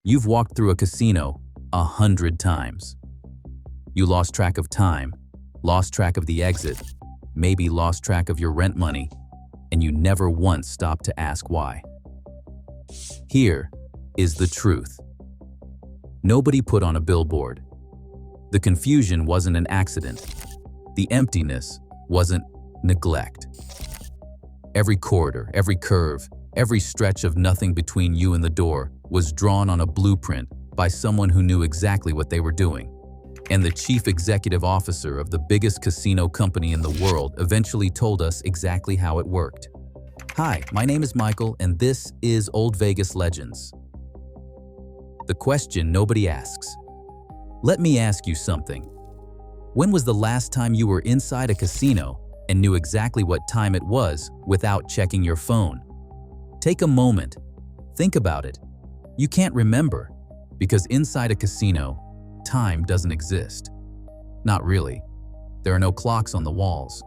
You've walked through a casino 100 times. You lost track of time, lost track of the exit, maybe lost track of your rent money, and you never once stopped to ask why. Here is the truth. Nobody put on a billboard. The confusion wasn't an accident. The emptiness wasn't neglect. Every corridor, every curve, every stretch of nothing between you and the door was drawn on a blueprint by someone who knew exactly what they were doing. And the chief executive officer of the biggest casino company in the world eventually told us exactly how it worked. Hi, my name is Michael, and this is Old Vegas Legends. The question nobody asks. Let me ask you something. When was the last time you were inside a casino and knew exactly what time it was without checking your phone? Take a moment. Think about it. You can't remember, because inside a casino, time doesn't exist. Not really. There are no clocks on the walls.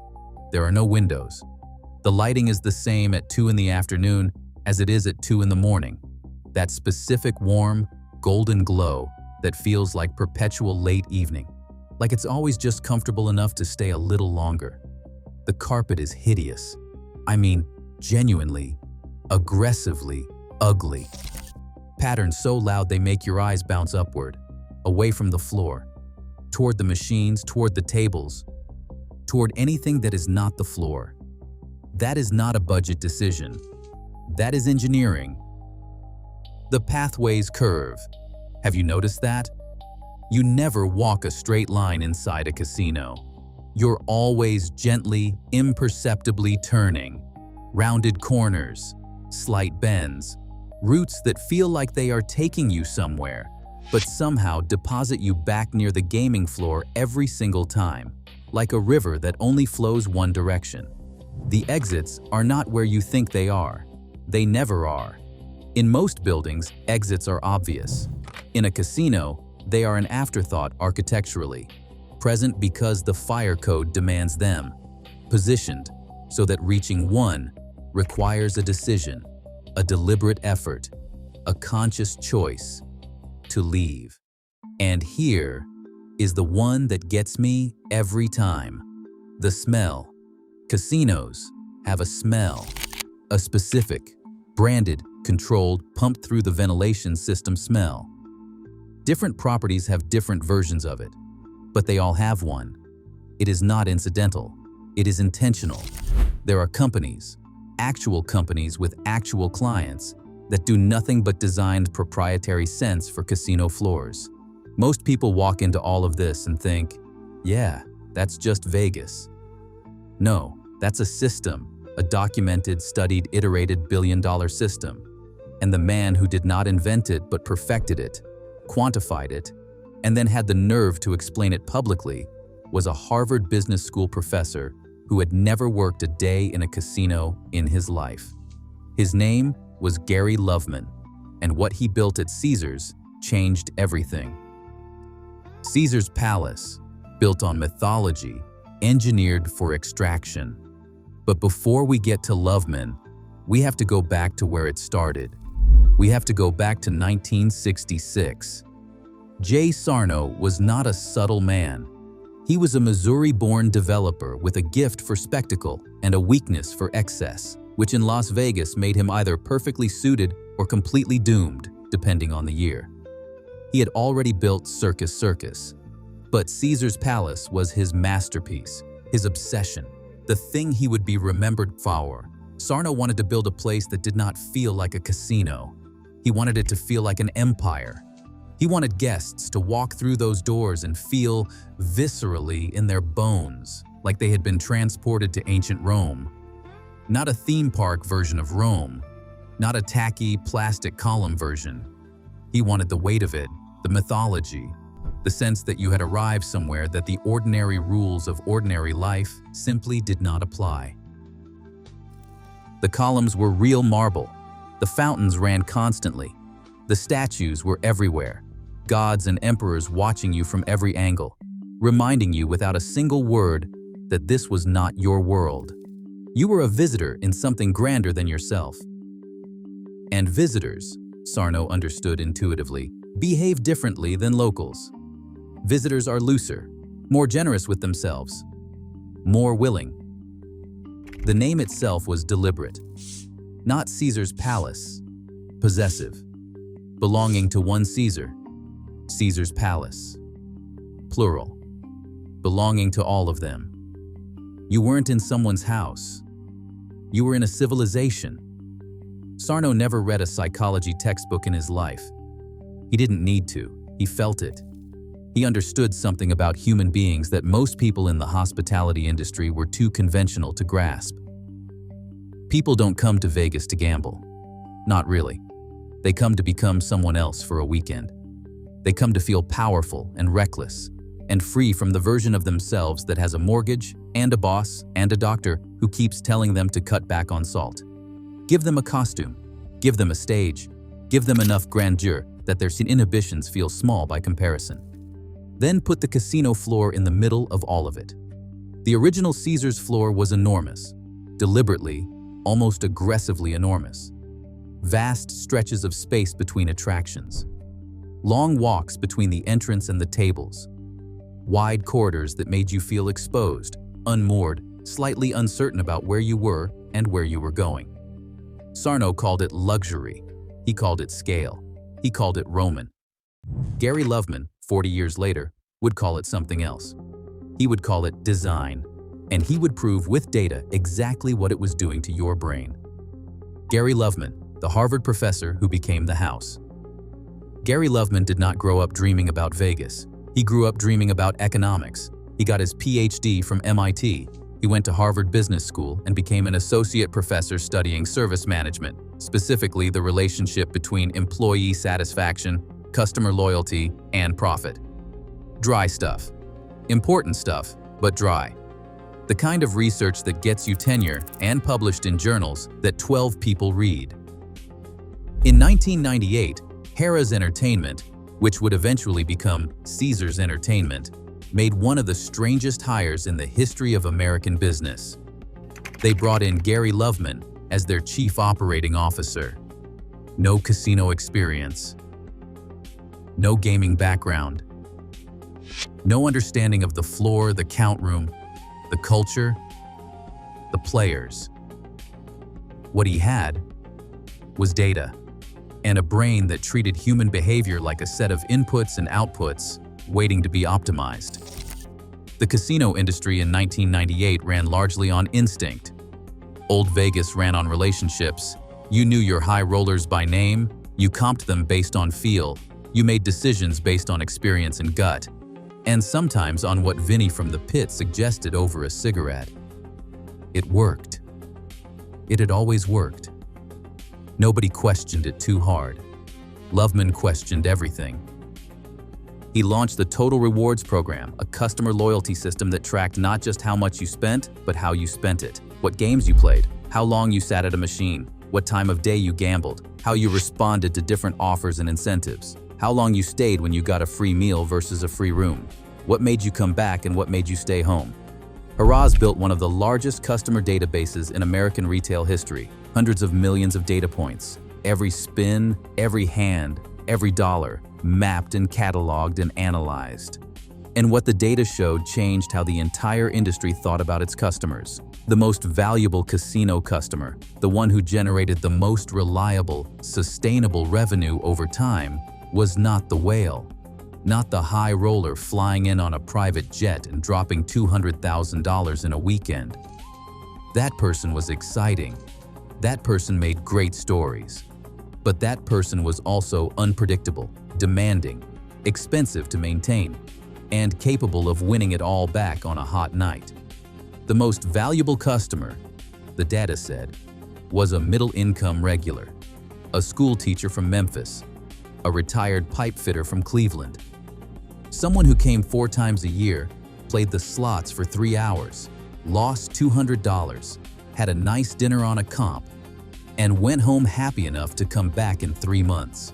There are no windows. The lighting is the same at 2 in the afternoon as it is at 2 in the morning. That specific warm, golden glow that feels like perpetual late evening. Like it's always just comfortable enough to stay a little longer. The carpet is hideous. I mean, genuinely, aggressively ugly. Patterns so loud they make your eyes bounce upward, away from the floor, toward the machines, toward the tables, toward anything that is not the floor. That is not a budget decision. That is engineering. The pathways curve. Have you noticed that? You never walk a straight line inside a casino. You're always gently, imperceptibly turning. Rounded corners, slight bends, routes that feel like they are taking you somewhere, but somehow deposit you back near the gaming floor every single time, like a river that only flows one direction. The exits are not where you think they are. They never are. In most buildings, exits are obvious. In a casino, they are an afterthought architecturally, present because the fire code demands them, positioned so that reaching one requires a decision, a deliberate effort, a conscious choice to leave. And here is the one that gets me every time. The smell. Casinos have a smell, a specific, branded, controlled, pumped through the ventilation system smell. Different properties have different versions of it, but they all have one. It is not incidental. It is intentional. There are companies, actual companies with actual clients, that do nothing but design proprietary scents for casino floors. Most people walk into all of this and think, yeah, that's just Vegas. No, that's a system, a documented, studied, iterated billion-dollar system. And the man who did not invent it but perfected it, quantified it, and then had the nerve to explain it publicly was a Harvard Business School professor who had never worked a day in a casino in his life. His name was Gary Loveman, and what he built at Caesars changed everything. Caesar's Palace, built on mythology, engineered for extraction. But before we get to Loveman, we have to go back to where it started. We have to go back to 1966. Jay Sarno was not a subtle man. He was a Missouri-born developer with a gift for spectacle and a weakness for excess, which in Las Vegas made him either perfectly suited or completely doomed, depending on the year. He had already built Circus, but Caesar's Palace was his masterpiece, his obsession, the thing he would be remembered for. Sarno wanted to build a place that did not feel like a casino. He wanted it to feel like an empire. He wanted guests to walk through those doors and feel viscerally in their bones, like they had been transported to ancient Rome. Not a theme park version of Rome, not a tacky plastic column version. He wanted the weight of it, the mythology, the sense that you had arrived somewhere that the ordinary rules of ordinary life simply did not apply. The columns were real marble. The fountains ran constantly. The statues were everywhere. Gods and emperors watching you from every angle, reminding you without a single word that this was not your world. You were a visitor in something grander than yourself. And visitors, Sarno understood intuitively, behave differently than locals. Visitors are looser, more generous with themselves, more willing. The name itself was deliberate. Not Caesar's palace, possessive. Belonging to one Caesar, Caesar's palace. Plural. Belonging to all of them. You weren't in someone's house. You were in a civilization. Sarno never read a psychology textbook in his life. He didn't need to. He felt it. He understood something about human beings that most people in the hospitality industry were too conventional to grasp. People don't come to Vegas to gamble. Not really. They come to become someone else for a weekend. They come to feel powerful and reckless, and free from the version of themselves that has a mortgage and a boss and a doctor who keeps telling them to cut back on salt. Give them a costume, give them a stage, give them enough grandeur that their inhibitions feel small by comparison. Then put the casino floor in the middle of all of it. The original Caesar's floor was enormous, deliberately, almost aggressively enormous. Vast stretches of space between attractions. Long walks between the entrance and the tables. Wide corridors that made you feel exposed, unmoored, slightly uncertain about where you were and where you were going. Sarno called it luxury. He called it scale. He called it Roman. Gary Loveman, 40 years later, would call it something else. He would call it design, and he would prove with data exactly what it was doing to your brain. Gary Loveman, the Harvard professor who became the house. Gary Loveman did not grow up dreaming about Vegas. He grew up dreaming about economics. He got his PhD from MIT. He went to Harvard Business School and became an associate professor studying service management, specifically the relationship between employee satisfaction, customer loyalty, and profit. Dry stuff. Important stuff, but dry. The kind of research that gets you tenure and published in journals that 12 people read. In 1998, Harrah's Entertainment, which would eventually become Caesars Entertainment, made one of the strangest hires in the history of American business. They brought in Gary Loveman as their chief operating officer. No casino experience. No gaming background. No understanding of the floor, the count room, the culture, the players. What he had was data, and a brain that treated human behavior like a set of inputs and outputs waiting to be optimized. The casino industry in 1998 ran largely on instinct. Old Vegas ran on relationships. You knew your high rollers by name, you comped them based on feel, you made decisions based on experience and gut, and sometimes on what Vinny from the pit suggested over a cigarette. It worked. It had always worked. Nobody questioned it too hard. Loveman questioned everything. He launched the Total Rewards program, a customer loyalty system that tracked not just how much you spent, but how you spent it, what games you played, how long you sat at a machine, what time of day you gambled, how you responded to different offers and incentives, how long you stayed when you got a free meal versus a free room, what made you come back and what made you stay home. Harrah's built one of the largest customer databases in American retail history, hundreds of millions of data points. Every spin, every hand, every dollar, mapped and cataloged and analyzed. And what the data showed changed how the entire industry thought about its customers. The most valuable casino customer, the one who generated the most reliable, sustainable revenue over time, was not the whale, not the high roller flying in on a private jet and dropping $200,000 in a weekend. That person was exciting. That person made great stories. But that person was also unpredictable, demanding, expensive to maintain, and capable of winning it all back on a hot night. The most valuable customer, the data said, was a middle-income regular, a school teacher from Memphis, a retired pipe fitter from Cleveland, someone who came 4 times a year, played the slots for 3 hours, lost $200, had a nice dinner on a comp, and went home happy enough to come back in 3 months.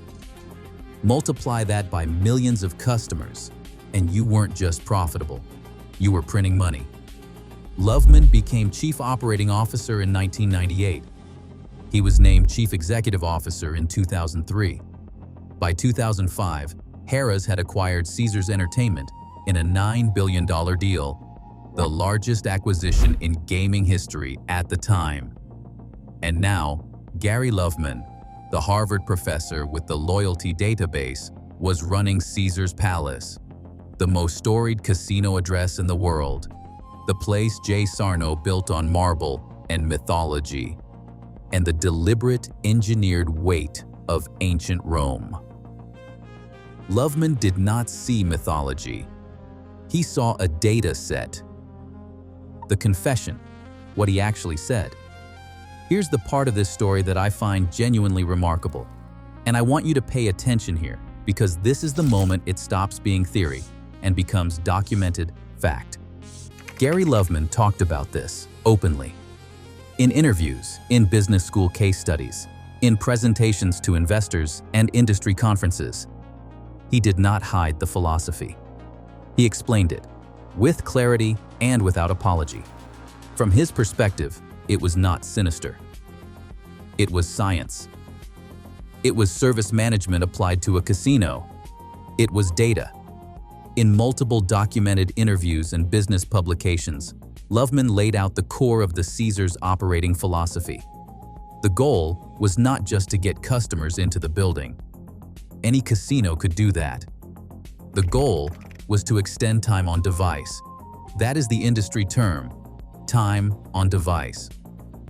Multiply that by millions of customers, and you weren't just profitable, you were printing money. Loveman became Chief Operating Officer in 1998. He was named Chief Executive Officer in 2003. By 2005, Harrah's had acquired Caesars Entertainment in a $9 billion deal, the largest acquisition in gaming history at the time. And now, Gary Loveman, the Harvard professor with the loyalty database, was running Caesars Palace, the most storied casino address in the world, the place Jay Sarno built on marble and mythology, and the deliberate engineered weight of ancient Rome. Loveman did not see mythology. He saw a data set. The confession, what he actually said. Here's the part of this story that I find genuinely remarkable, and I want you to pay attention here, because this is the moment it stops being theory and becomes documented fact. Gary Loveman talked about this openly. In interviews, in business school case studies, in presentations to investors and industry conferences. He did not hide the philosophy. He explained it, with clarity and without apology. From his perspective, it was not sinister. It was science. It was service management applied to a casino. It was data. In multiple documented interviews and business publications, Loveman laid out the core of the Caesars operating philosophy. The goal was not just to get customers into the building. Any casino could do that. The goal was to extend time on device. That is the industry term, time on device.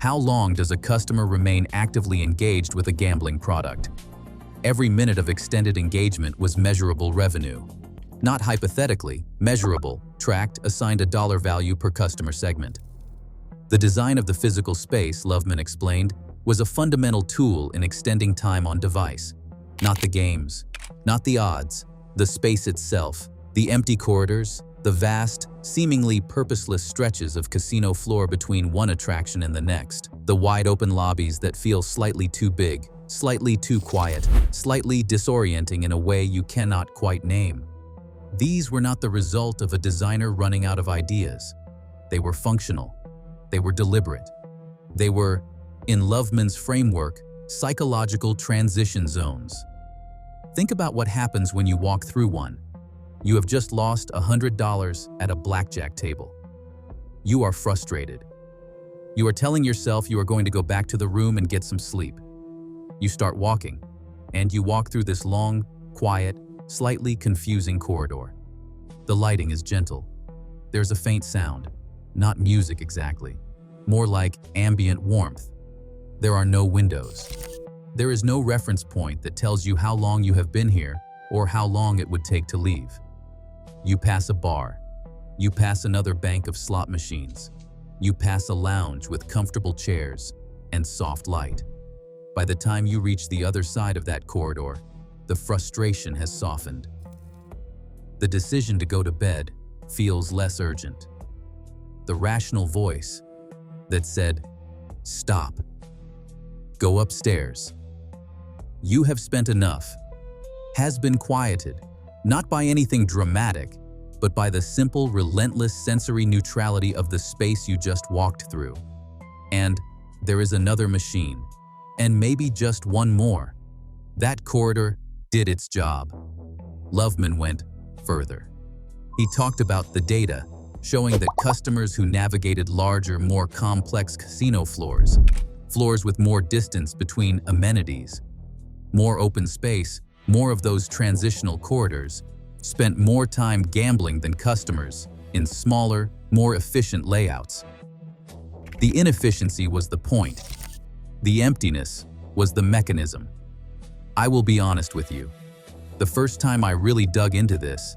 How long does a customer remain actively engaged with a gambling product? Every minute of extended engagement was measurable revenue. Not hypothetically, measurable, tracked, assigned a dollar value per customer segment. The design of the physical space, Loveman explained, was a fundamental tool in extending time on device. Not the games, not the odds, the space itself, the empty corridors, the vast, seemingly purposeless stretches of casino floor between one attraction and the next, the wide-open lobbies that feel slightly too big, slightly too quiet, slightly disorienting in a way you cannot quite name. These were not the result of a designer running out of ideas. They were functional. They were deliberate. They were, in Loveman's framework, psychological transition zones. Think about what happens when you walk through one. You have just lost $100 at a blackjack table. You are frustrated. You are telling yourself you are going to go back to the room and get some sleep. You start walking, and you walk through this long, quiet, slightly confusing corridor. The lighting is gentle. There's a faint sound, not music exactly, more like ambient warmth. There are no windows. There is no reference point that tells you how long you have been here or how long it would take to leave. You pass a bar. You pass another bank of slot machines. You pass a lounge with comfortable chairs and soft light. By the time you reach the other side of that corridor, the frustration has softened. The decision to go to bed feels less urgent. The rational voice that said, "Stop. Go upstairs. You have spent enough," has been quieted, not by anything dramatic, but by the simple, relentless sensory neutrality of the space you just walked through. And there is another machine, and maybe just one more. That corridor did its job. Loveman went further. He talked about the data, showing that customers who navigated larger, more complex casino floors with more distance between amenities, more open space, more of those transitional corridors, spent more time gambling than customers in smaller, more efficient layouts. The inefficiency was the point. The emptiness was the mechanism. I will be honest with you. The first time I really dug into this,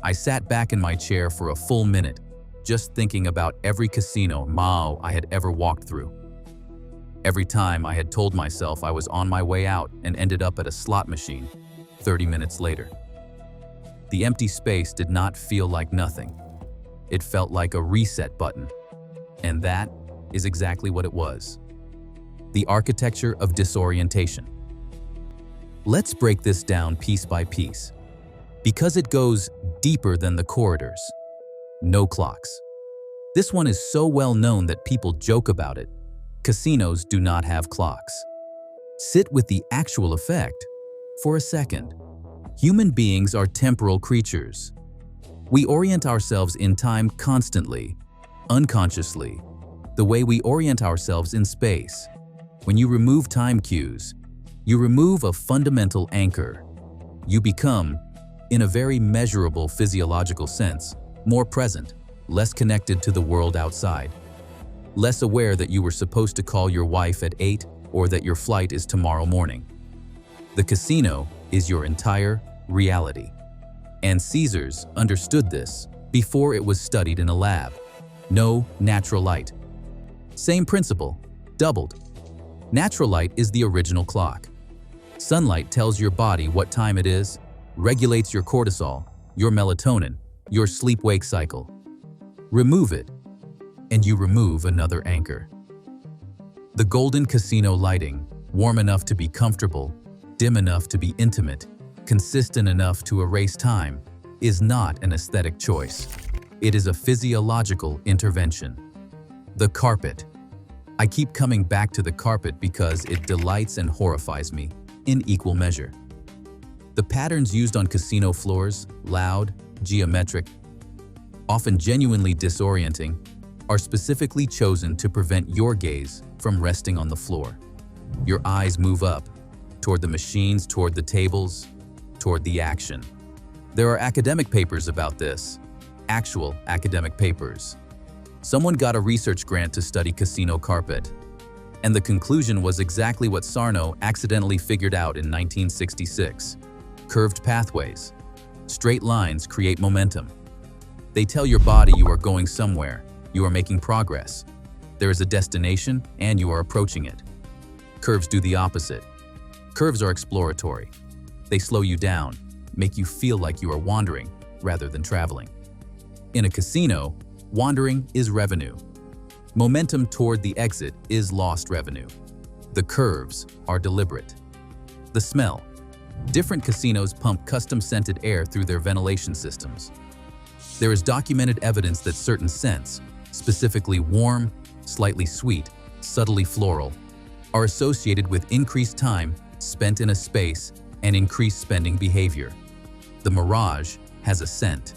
I sat back in my chair for a full minute, just thinking about every casino I had ever walked through. Every time I had told myself I was on my way out and ended up at a slot machine 30 minutes later. The empty space did not feel like nothing. It felt like a reset button. And that is exactly what it was. The architecture of disorientation. Let's break this down piece by piece, because it goes deeper than the corridors. No clocks. This one is so well known that people joke about it. Casinos do not have clocks. Sit with the actual effect for a second. Human beings are temporal creatures. We orient ourselves in time constantly, unconsciously, the way we orient ourselves in space. When you remove time cues, you remove a fundamental anchor. You become, in a very measurable physiological sense, more present, less connected to the world outside, less aware that you were supposed to call your wife at 8 or that your flight is tomorrow morning. The casino is your entire reality. And Caesars understood this before it was studied in a lab. No natural light. Same principle, doubled. Natural light is the original clock. Sunlight tells your body what time it is, regulates your cortisol, your melatonin, your sleep-wake cycle. Remove it, and you remove another anchor. The golden casino lighting, warm enough to be comfortable, dim enough to be intimate, consistent enough to erase time, is not an aesthetic choice. It is a physiological intervention. The carpet. I keep coming back to the carpet because it delights and horrifies me in equal measure. The patterns used on casino floors, loud, geometric, often genuinely disorienting, are specifically chosen to prevent your gaze from resting on the floor. Your eyes move up, toward the machines, toward the tables, toward the action. There are academic papers about this, actual academic papers. Someone got a research grant to study casino carpet, and the conclusion was exactly what Sarno accidentally figured out in 1966. Curved pathways. Straight lines create momentum. They tell your body you are going somewhere, you are making progress. There is a destination and you are approaching it. Curves do the opposite. Curves are exploratory. They slow you down, make you feel like you are wandering rather than traveling. In a casino, wandering is revenue. Momentum toward the exit is lost revenue. The curves are deliberate. The smell. Different casinos pump custom-scented air through their ventilation systems. There is documented evidence that certain scents, specifically warm, slightly sweet, subtly floral, are associated with increased time spent in a space and increased spending behavior. The Mirage has a scent.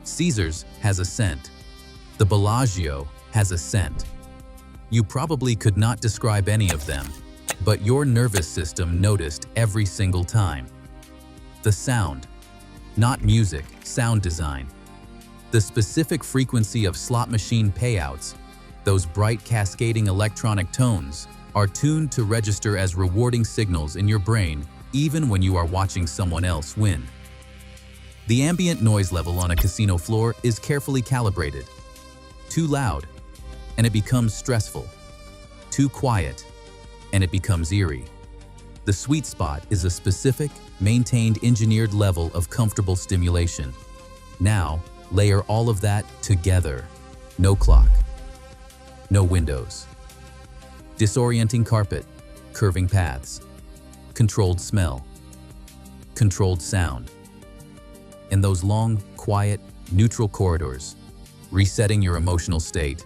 Caesars has a scent. The Bellagio has a scent. You probably could not describe any of them, but your nervous system noticed every single time. The sound. Not music, sound design. The specific frequency of slot machine payouts, those bright cascading electronic tones, are tuned to register as rewarding signals in your brain even when you are watching someone else win. The ambient noise level on a casino floor is carefully calibrated. Too loud, and it becomes stressful. Too quiet, and it becomes eerie. The sweet spot is a specific, maintained, engineered level of comfortable stimulation. Now, layer all of that together. No clock. No windows. Disorienting carpet, curving paths. Controlled smell. Controlled sound. In those long, quiet, neutral corridors, resetting your emotional state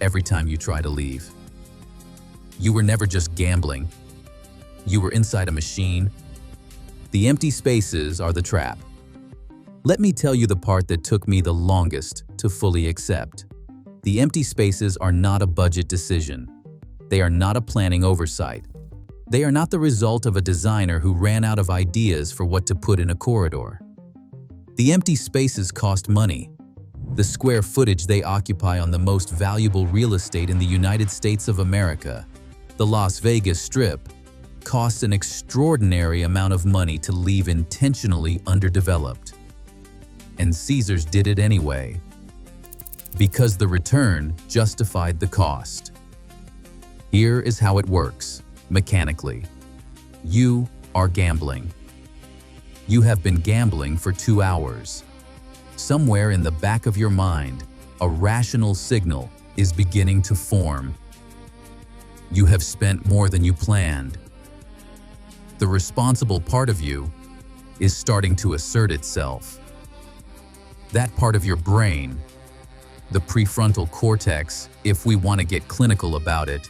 every time you try to leave. You were never just gambling. You were inside a machine. The empty spaces are the trap. Let me tell you the part that took me the longest to fully accept. The empty spaces are not a budget decision. They are not a planning oversight. They are not the result of a designer who ran out of ideas for what to put in a corridor. The empty spaces cost money. The square footage they occupy on the most valuable real estate in the United States of America, the Las Vegas Strip, costs an extraordinary amount of money to leave intentionally underdeveloped. And Caesars did it anyway, because the return justified the cost. Here is how it works, mechanically. You are gambling. You have been gambling for 2 hours. Somewhere in the back of your mind, a rational signal is beginning to form. You have spent more than you planned. The responsible part of you is starting to assert itself. That part of your brain, the prefrontal cortex, if we want to get clinical about it,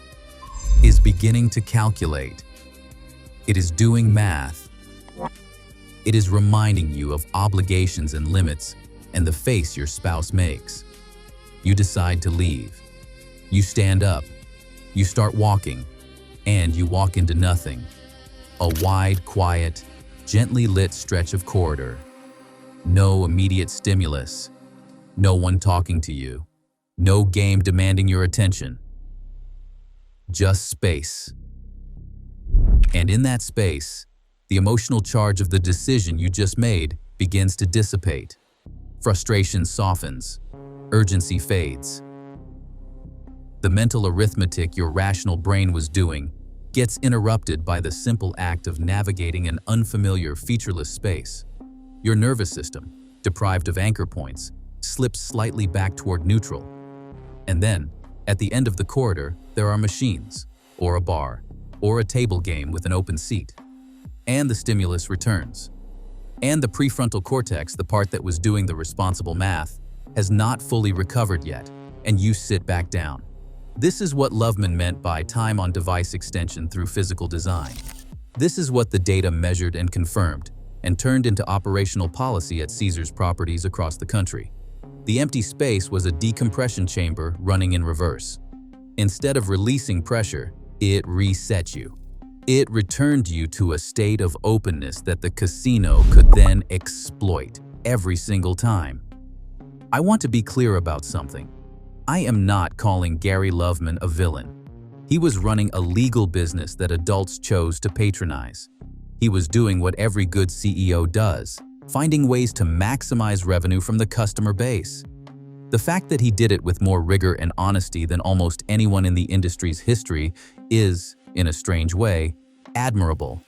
is beginning to calculate. It is doing math. It is reminding you of obligations and limits and the face your spouse makes. You decide to leave. You stand up. You start walking. And you walk into nothing. A wide, quiet, gently lit stretch of corridor. No immediate stimulus. No one talking to you. No game demanding your attention. Just space. And in that space, the emotional charge of the decision you just made begins to dissipate. Frustration softens. Urgency fades. The mental arithmetic your rational brain was doing gets interrupted by the simple act of navigating an unfamiliar, featureless space. Your nervous system, deprived of anchor points, slips slightly back toward neutral. And then, at the end of the corridor, there are machines, or a bar, or a table game with an open seat. And the stimulus returns. And the prefrontal cortex, the part that was doing the responsible math, has not fully recovered yet, and you sit back down. This is what Loveman meant by time on device extension through physical design. This is what the data measured and confirmed, and turned into operational policy at Caesars properties across the country. The empty space was a decompression chamber running in reverse. Instead of releasing pressure, it reset you. It returned you to a state of openness that the casino could then exploit every single time. I want to be clear about something. I am not calling Gary Loveman a villain. He was running a legal business that adults chose to patronize. He was doing what every good CEO does, finding ways to maximize revenue from the customer base. The fact that he did it with more rigor and honesty than almost anyone in the industry's history is, in a strange way, admirable.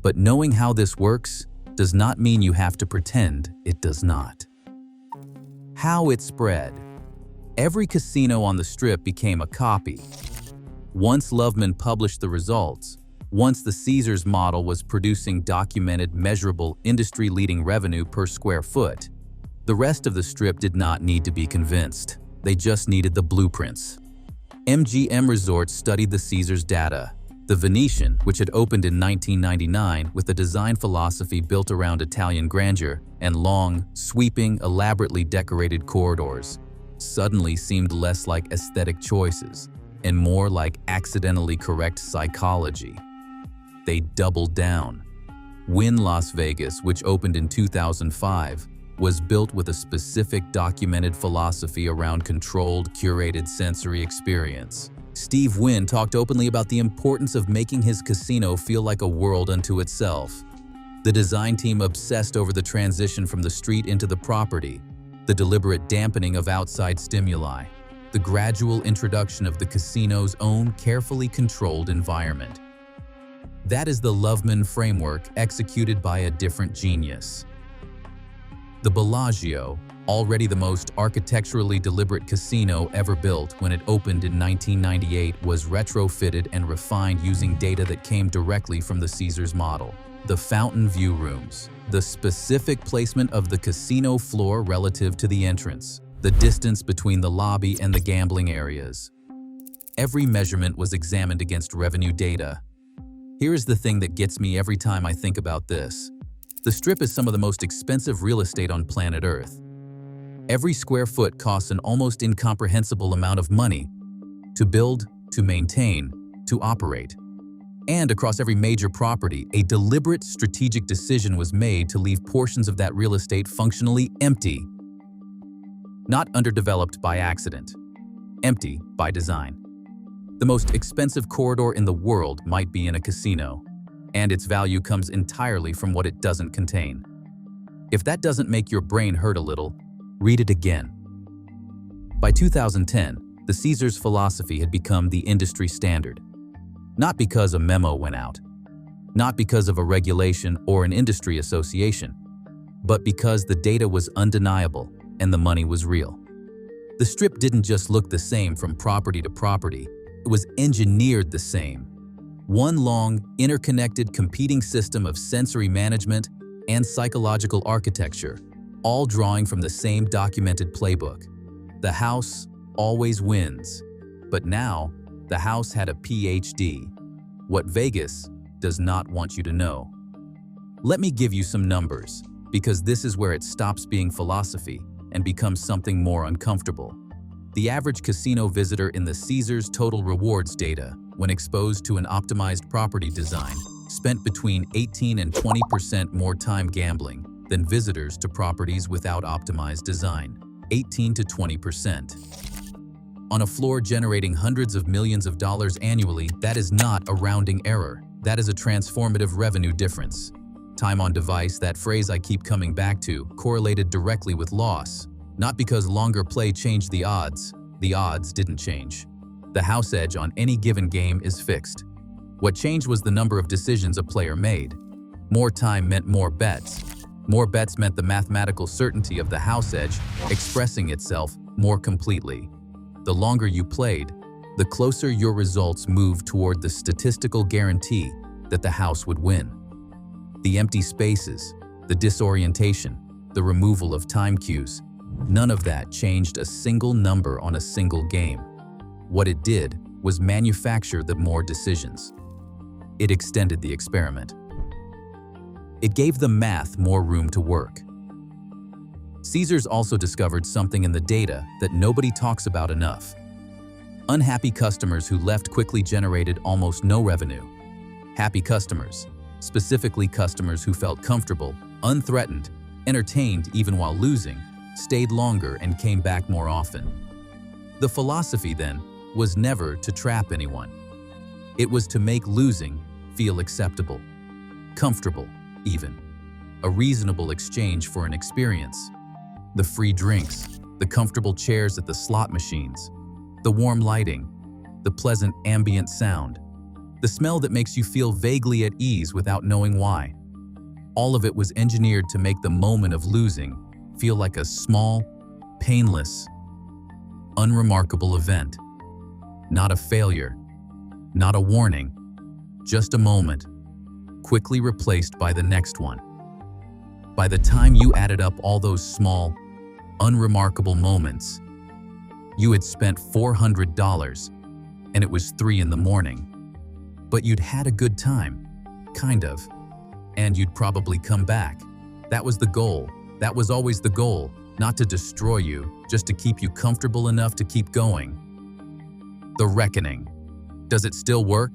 But knowing how this works does not mean you have to pretend it does not. How it spread. Every casino on the Strip became a copy. Once Loveman published the results, once the Caesars model was producing documented, measurable, industry-leading revenue per square foot, the rest of the Strip did not need to be convinced. They just needed the blueprints. MGM Resorts studied the Caesars data. The Venetian, which had opened in 1999 with a design philosophy built around Italian grandeur and long, sweeping, elaborately decorated corridors, suddenly seemed less like aesthetic choices and more like accidentally correct psychology. They doubled down. Wynn Las Vegas, which opened in 2005, was built with a specific documented philosophy around controlled, curated sensory experience. Steve Wynn talked openly about the importance of making his casino feel like a world unto itself. The design team obsessed over the transition from the street into the property, the deliberate dampening of outside stimuli, the gradual introduction of the casino's own carefully controlled environment. That is the Loveman framework executed by a different genius. The Bellagio, already the most architecturally deliberate casino ever built when it opened in 1998, was retrofitted and refined using data that came directly from the Caesars model. The fountain view rooms, the specific placement of the casino floor relative to the entrance, the distance between the lobby and the gambling areas. Every measurement was examined against revenue data. Here is the thing that gets me every time I think about this. The Strip is some of the most expensive real estate on planet Earth. Every square foot costs an almost incomprehensible amount of money to build, to maintain, to operate. And across every major property, a deliberate strategic decision was made to leave portions of that real estate functionally empty. Not underdeveloped by accident, empty by design. The most expensive corridor in the world might be in a casino, and its value comes entirely from what it doesn't contain. If that doesn't make your brain hurt a little, read it again. By 2010, the Caesars philosophy had become the industry standard. Not because a memo went out, not because of a regulation or an industry association, but because the data was undeniable and the money was real. The Strip didn't just look the same from property to property, it was engineered the same. One long, interconnected, competing system of sensory management and psychological architecture, all drawing from the same documented playbook. The house always wins, but now The house had a PhD. What Vegas does not want you to know. Let me give you some numbers, because this is where it stops being philosophy and becomes something more uncomfortable. The average casino visitor in the Caesars total rewards data, when exposed to an optimized property design, spent between 18 and 20% more time gambling than visitors to properties without optimized design. 18 to 20%. On a floor generating hundreds of millions of dollars annually, that is not a rounding error. That is a transformative revenue difference. Time on device, that phrase I keep coming back to, correlated directly with loss. Not because longer play changed the odds didn't change. The house edge on any given game is fixed. What changed was the number of decisions a player made. More time meant more bets. More bets meant the mathematical certainty of the house edge expressing itself more completely. The longer you played, the closer your results moved toward the statistical guarantee that the house would win. The empty spaces, the disorientation, the removal of time cues, none of that changed a single number on a single game. What it did was manufacture the more decisions. It extended the experiment. It gave the math more room to work. Caesars also discovered something in the data that nobody talks about enough. Unhappy customers who left quickly generated almost no revenue. Happy customers, specifically customers who felt comfortable, unthreatened, entertained even while losing, stayed longer and came back more often. The philosophy then was never to trap anyone. It was to make losing feel acceptable, comfortable even, a reasonable exchange for an experience. The free drinks, the comfortable chairs at the slot machines, the warm lighting, the pleasant ambient sound, the smell that makes you feel vaguely at ease without knowing why. All of it was engineered to make the moment of losing feel like a small, painless, unremarkable event. Not a failure, not a warning, just a moment, quickly replaced by the next one. By the time you added up all those small, unremarkable moments, you had spent $400 and it was 3 in the morning. But you'd had a good time, kind of, and you'd probably come back. That was the goal. That was always the goal, not to destroy you, just to keep you comfortable enough to keep going. The reckoning. Does it still work?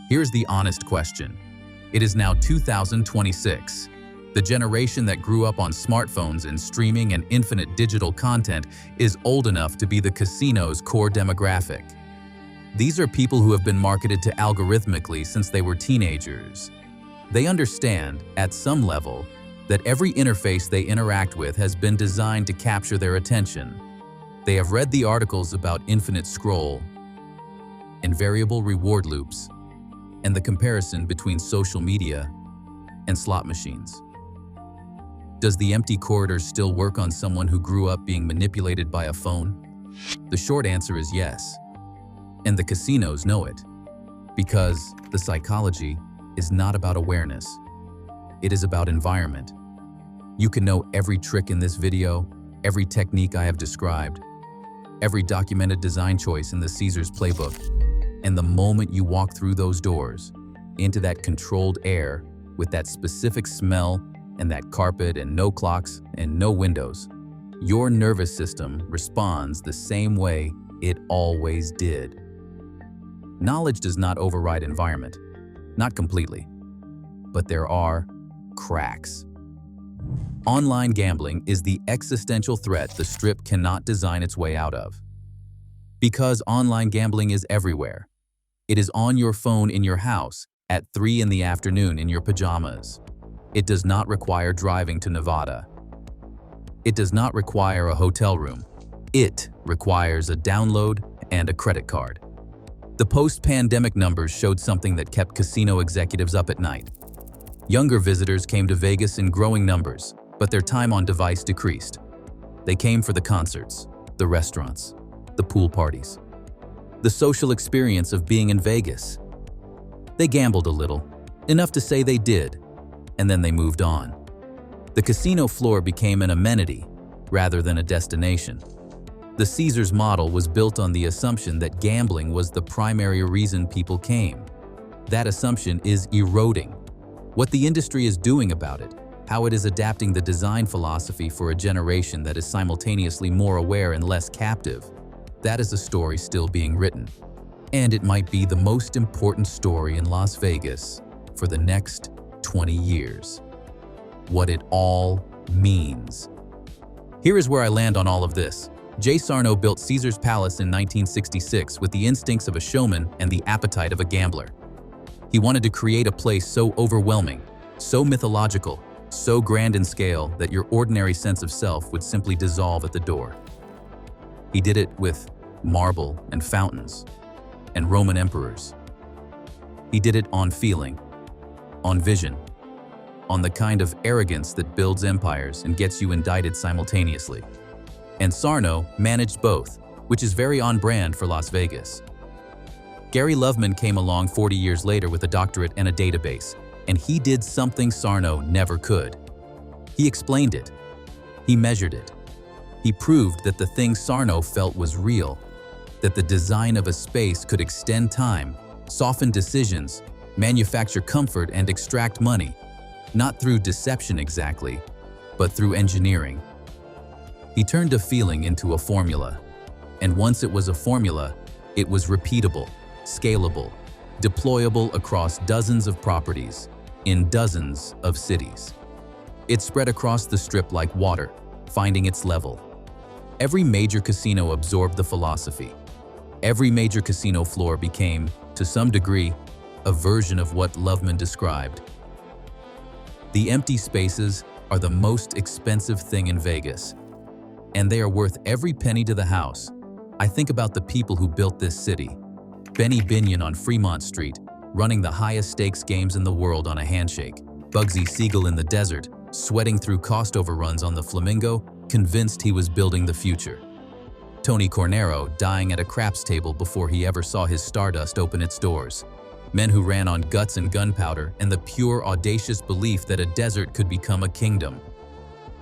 Here's the honest question. It is now 2026. The generation that grew up on smartphones and streaming and infinite digital content is old enough to be the casino's core demographic. These are people who have been marketed to algorithmically since they were teenagers. They understand, at some level, that every interface they interact with has been designed to capture their attention. They have read the articles about infinite scroll, invariable reward loops, and the comparison between social media and slot machines. Does the empty corridor still work on someone who grew up being manipulated by a phone? The short answer is yes. And the casinos know it. Because the psychology is not about awareness. It is about environment. You can know every trick in this video, every technique I have described, every documented design choice in the Caesars playbook. And the moment you walk through those doors, into that controlled air with that specific smell and that carpet and no clocks and no windows, your nervous system responds the same way it always did. Knowledge does not override environment, not completely, but there are cracks. Online gambling is the existential threat the Strip cannot design its way out of. Because online gambling is everywhere. It is on your phone in your house at 3 in the afternoon in your pajamas. It does not require driving to Nevada. It does not require a hotel room. It requires a download and a credit card. The post-pandemic numbers showed something that kept casino executives up at night. Younger visitors came to Vegas in growing numbers, but their time on device decreased. They came for the concerts, the restaurants, the pool parties, the social experience of being in Vegas. They gambled a little, enough to say they did, and then they moved on. The casino floor became an amenity rather than a destination. The Caesars model was built on the assumption that gambling was the primary reason people came. That assumption is eroding. What the industry is doing about it, how it is adapting the design philosophy for a generation that is simultaneously more aware and less captive, that is a story still being written. And it might be the most important story in Las Vegas for the next 20 years. What it all means. Here is where I land on all of this. Jay Sarno built Caesar's Palace in 1966 with the instincts of a showman and the appetite of a gambler. He wanted to create a place so overwhelming, so mythological, so grand in scale that your ordinary sense of self would simply dissolve at the door. He did it with marble and fountains and Roman emperors. He did it on feeling, on vision, on the kind of arrogance that builds empires and gets you indicted simultaneously. And Sarno managed both, which is very on brand for Las Vegas. Gary Loveman came along 40 years later with a doctorate and a database, and he did something Sarno never could. He explained it. He measured it. He proved that the thing Sarno felt was real, that the design of a space could extend time, soften decisions, manufacture comfort, and extract money, not through deception exactly, but through engineering. He turned a feeling into a formula, and once it was a formula, it was repeatable, scalable, deployable across dozens of properties, in dozens of cities. It spread across the Strip like water, finding its level. Every major casino absorbed the philosophy. Every major casino floor became, to some degree, a version of what Loveman described. The empty spaces are the most expensive thing in Vegas, and they are worth every penny to the house. I think about the people who built this city. Benny Binion on Fremont Street, running the highest stakes games in the world on a handshake. Bugsy Siegel in the desert, sweating through cost overruns on the Flamingo, convinced he was building the future. Tony Cornero dying at a craps table before he ever saw his Stardust open its doors. Men who ran on guts and gunpowder and the pure, audacious belief that a desert could become a kingdom.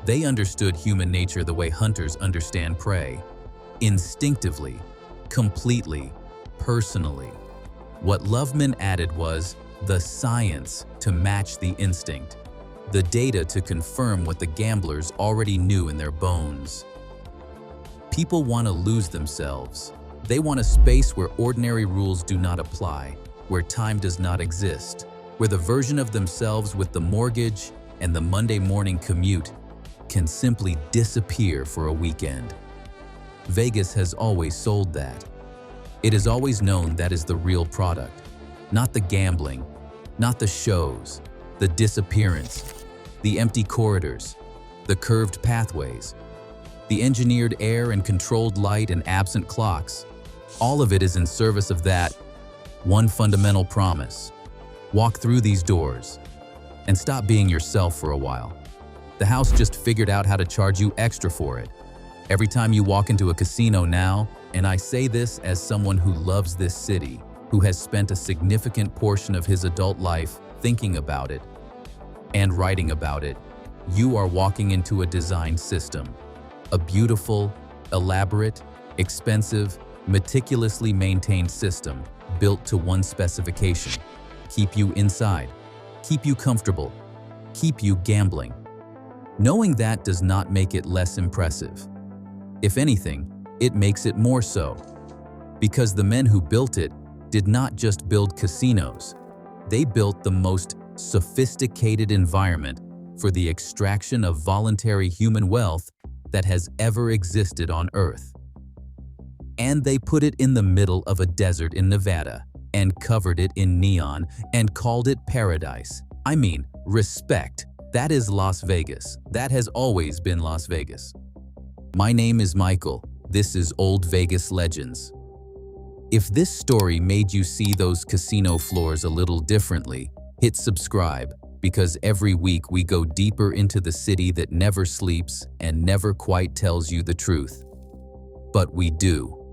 They understood human nature the way hunters understand prey. Instinctively, completely, personally. What Loveman added was the science to match the instinct, the data to confirm what the gamblers already knew in their bones. People want to lose themselves. They want a space where ordinary rules do not apply, where time does not exist, where the version of themselves with the mortgage and the Monday morning commute can simply disappear for a weekend. Vegas has always sold that. It is always known that is the real product, not the gambling, not the shows, the disappearance, the empty corridors, the curved pathways, the engineered air and controlled light and absent clocks. All of it is in service of that one fundamental promise. Walk through these doors and stop being yourself for a while. The house just figured out how to charge you extra for it. Every time you walk into a casino now, and I say this as someone who loves this city, who has spent a significant portion of his adult life thinking about it and writing about it, you are walking into a design system. A beautiful, elaborate, expensive, meticulously maintained system built to one specification: keep you inside, keep you comfortable, keep you gambling. Knowing that does not make it less impressive. If anything, it makes it more so. Because the men who built it did not just build casinos, they built the most sophisticated environment for the extraction of voluntary human wealth that has ever existed on Earth. And they put it in the middle of a desert in Nevada and covered it in neon and called it paradise. I mean, respect. That is Las Vegas. That has always been Las Vegas. My name is Michael. This is Old Vegas Legends. If this story made you see those casino floors a little differently, hit subscribe, because every week we go deeper into the city that never sleeps and never quite tells you the truth. But we do.